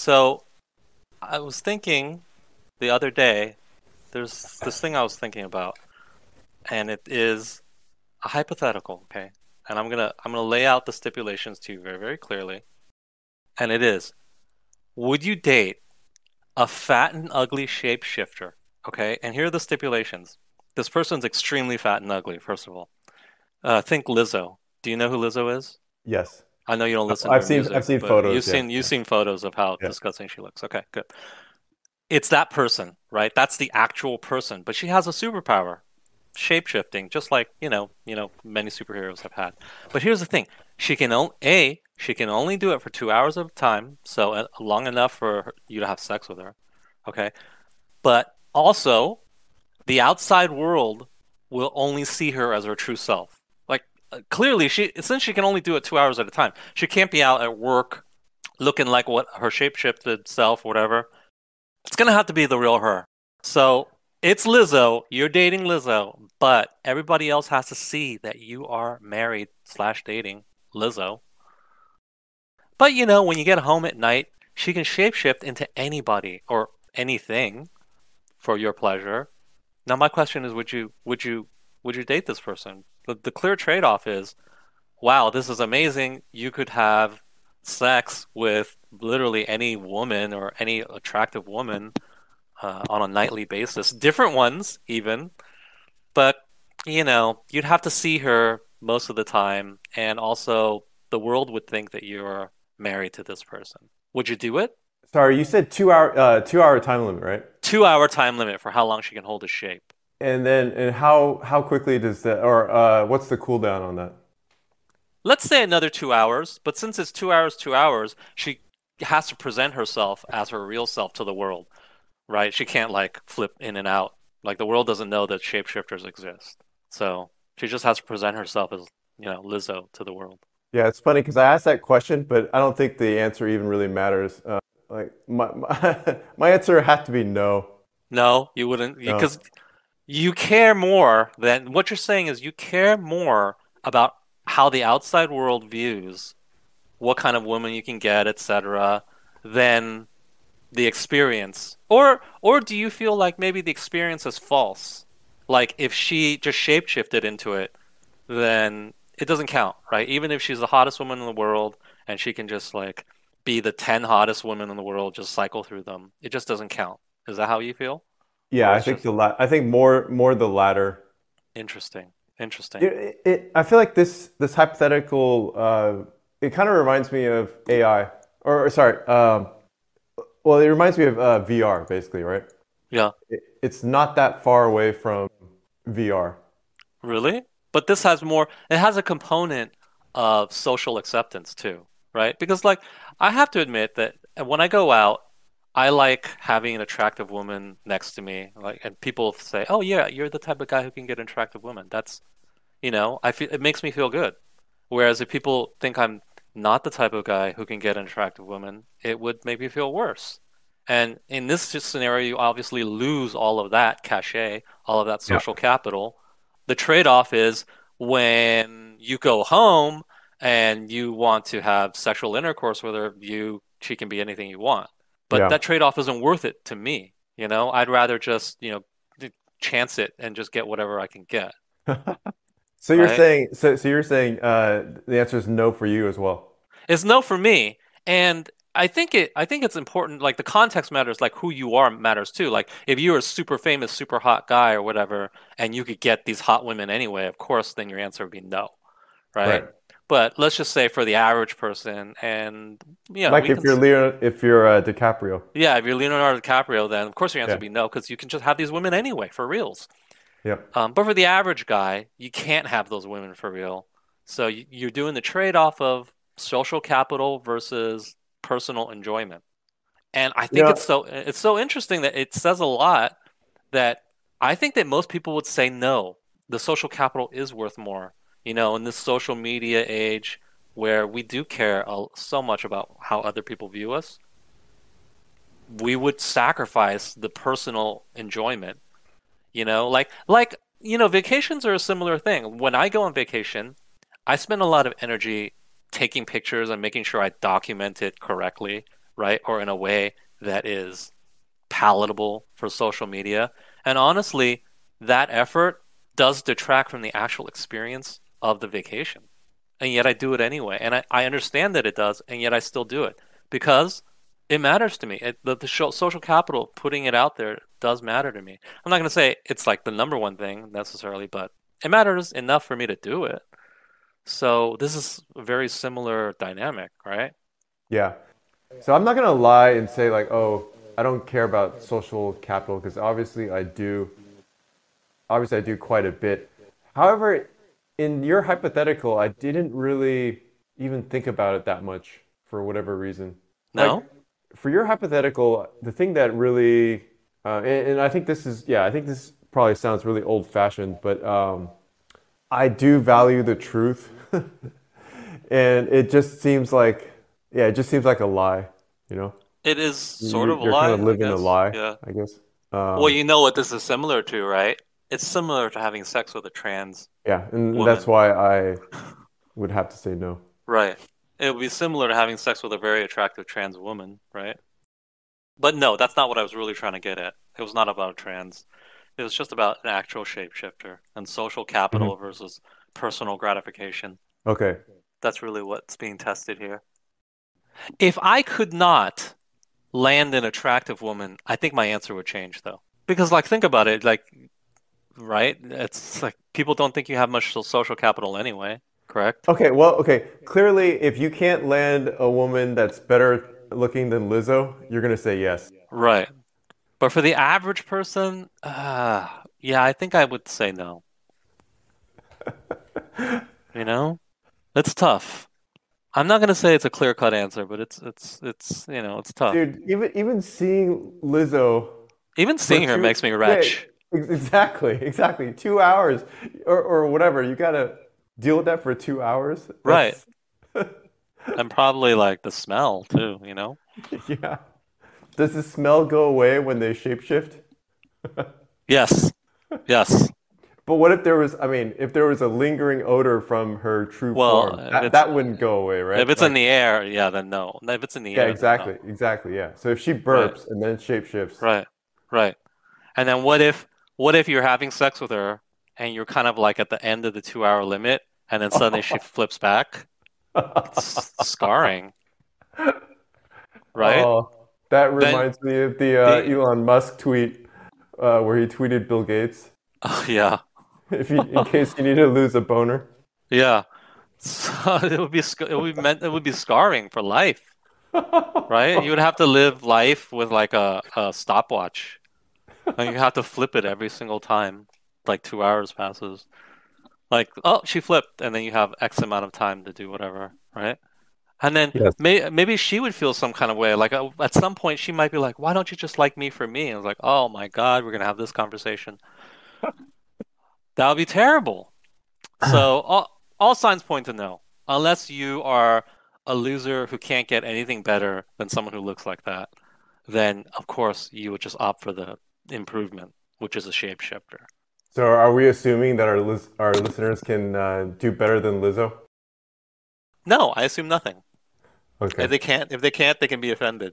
So I was thinking the other day, there's this thing I was thinking about, and it is a hypothetical, okay? And I'm gonna lay out the stipulations to you very, very clearly. And it is, would you date a fat and ugly shapeshifter? Okay, and here are the stipulations. This person's extremely fat and ugly, first of all. Think Lizzo. Do you know who Lizzo is? Yes. I know you don't listen to I've her seen music, I've seen but photos. Yeah. you've seen photos of how Yeah. disgusting she looks. Okay, good. It's that person, right? That's the actual person, but she has a superpower, shape-shifting, just like, many superheroes have had. But here's the thing. She can only do it for 2 hours at a time, so long enough for you to have sex with her. Okay? But also, the outside world will only see her as her true self. Like clearly, since she can only do it 2 hours at a time, she can't be out at work looking like what her shapeshifted self, whatever. It's gonna have to be the real her. So it's Lizzo. You're dating Lizzo, but everybody else has to see that you are married slash dating Lizzo. But when you get home at night, she can shapeshift into anybody or anything for your pleasure. Now my question is, would you date this person? The clear trade-off is, wow, this is amazing. You could have sex with literally any woman or any attractive woman on a nightly basis, different ones even, but you'd have to see her most of the time, and also the world would think that you're married to this person. Would you do it? Sorry, you said 2 hour time limit, right? 2 hour time limit for how long she can hold a shape. And how quickly does that or what's the cooldown on that? Let's say another 2 hours, but since it's 2 hours, 2 hours, she has to present herself as her real self to the world, right? She can't like flip in and out. Like the world doesn't know that shapeshifters exist. So she just has to present herself as, Lizzo to the world. Yeah, it's funny because I asked that question, but I don't think the answer even really matters. Like my answer had to be no. No, you wouldn't, No. because you care more than what you're saying is you care more about how the outside world views what kind of woman you can get, etc., than the experience. Or do you feel like maybe the experience is false? Like if she just shapeshifted into it, then it doesn't count, right? Even if she's the hottest woman in the world and she can just like be the 10 hottest women in the world, just cycle through them, it just doesn't count. Is that how you feel? Yeah, Or I it's think just I think more the latter. interesting? Interesting. I feel like this hypothetical it kind of reminds me of AI or sorry, well, it reminds me of VR basically, right? Yeah. It's not that far away from VR. Really? But this has more, it has a component of social acceptance too, right? Because, like, I have to admit that when I go out, I like having an attractive woman next to me. Like, and people say, "Oh, yeah, you're the type of guy who can get an attractive woman." I feel it makes me feel good. Whereas if people think I'm not the type of guy who can get an attractive woman, it would make me feel worse. And in this scenario, you obviously lose all of that cachet, all of that Yeah. social capital. The trade-off is when you go home and you want to have sexual intercourse with her, she can be anything you want. But Yeah. that trade-off isn't worth it to me. I'd rather just, chance it and just get whatever I can get, So you're right? saying the answer is no for you as well. It's no for me. And I think it's important, like the context matters, like who you are matters too. Like if you're a super famous, super hot guy or whatever, and you could get these hot women anyway, of course, then your answer would be no, right? Right. But let's just say for the average person, and Like we if can, you're DiCaprio. yeah, if you're Leonardo DiCaprio, then of course your answer Yeah. would be no, because you can just have these women anyway for reals. Yep. But for the average guy, you can't have those women for real. So you're doing the trade-off of social capital versus personal enjoyment. And I You think know, it's so interesting that it says a lot that I think that most people would say no. The social capital is worth more. In this social media age where we do care so much about how other people view us, we would sacrifice the personal enjoyment. Vacations are a similar thing. When I go on vacation, I spend a lot of energy taking pictures and making sure I document it correctly, right? Or in a way that is palatable for social media. And honestly, that effort does detract from the actual experience of the vacation. And yet I do it anyway. And I understand that it does, and yet I still do it because it matters to me. The social capital, putting it out there, does matter to me. I'm not going to say it's like the number one thing necessarily, but it matters enough for me to do it. So this is a very similar dynamic, right? Yeah. So I'm not gonna lie and say like, oh, I don't care about social capital because obviously I do. Obviously, I do quite a bit. However, in your hypothetical, I didn't really even think about it that much for whatever reason. Like No? for your hypothetical, the thing that really, and I think this is, yeah, I think this probably sounds really old-fashioned, but I do value the truth, and it just seems like, yeah, it just seems like a lie, you know? It is sort of a You're kind of lie, I living a guess. lie, Yeah. I guess. Well, Um, you know what this is similar to, right? It's similar to having sex with a trans yeah, and that's woman. why I would have to say no. Right. It would be similar to having sex with a very attractive trans woman, right? But no, that's not what I was really trying to get at. It was not about a trans. It was just about an actual shapeshifter and social capital Mhm. versus personal gratification. Okay. That's really what's being tested here. If I could not land an attractive woman, I think my answer would change though. Because like think about it, like right? It's like people don't think you have much social capital anyway, correct? Okay, well, okay. Clearly, if you can't land a woman that's better looking than Lizzo, you're gonna say yes. Right. But for the average person, yeah, I think I would say no. You know? It's tough. I'm not gonna say it's a clear-cut answer, but it's tough. Dude, even seeing Lizzo Even for seeing her two, makes me yeah, retch. exactly, 2 hours or whatever. You gotta deal with that for 2 hours. Right. That's And probably like the smell too, you know? yeah. Does the smell go away when they shapeshift? Yes. Yes. But what if there was, I mean, if there was a lingering odor from her true Well, form, that wouldn't go away, if right? it's in Like, the air, yeah, then no. If it's in the yeah, air, then no. exactly, yeah. So if she Right. burps and then shapeshifts, Right. Right. And then what if you're having sex with her and you're kind of like at the end of the 2 hour limit and then suddenly she flips back? It's scarring, right? oh, that Then reminds me of the the Elon Musk tweet where he tweeted Bill Gates, oh yeah. if you, in case you need to lose a boner. Yeah. So it would be scarring for life, right? You would have to live life with like a stopwatch. And you have to flip it every single time like 2 hours passes. Like, oh, she flipped, and then you have X amount of time to do whatever, right? And then Yes. maybe she would feel some kind of way. Like at some point, she might be like, "Why don't you just like me for me?" And I was like, "Oh my God, we're gonna have this conversation. That would be terrible." So all signs point to no, unless you are a loser who can't get anything better than someone who looks like that. Then of course you would just opt for the improvement, which is a shapeshifter. So are we assuming that our listeners can do better than Lizzo? No, I assume nothing. Okay. If they can't, they can be offended.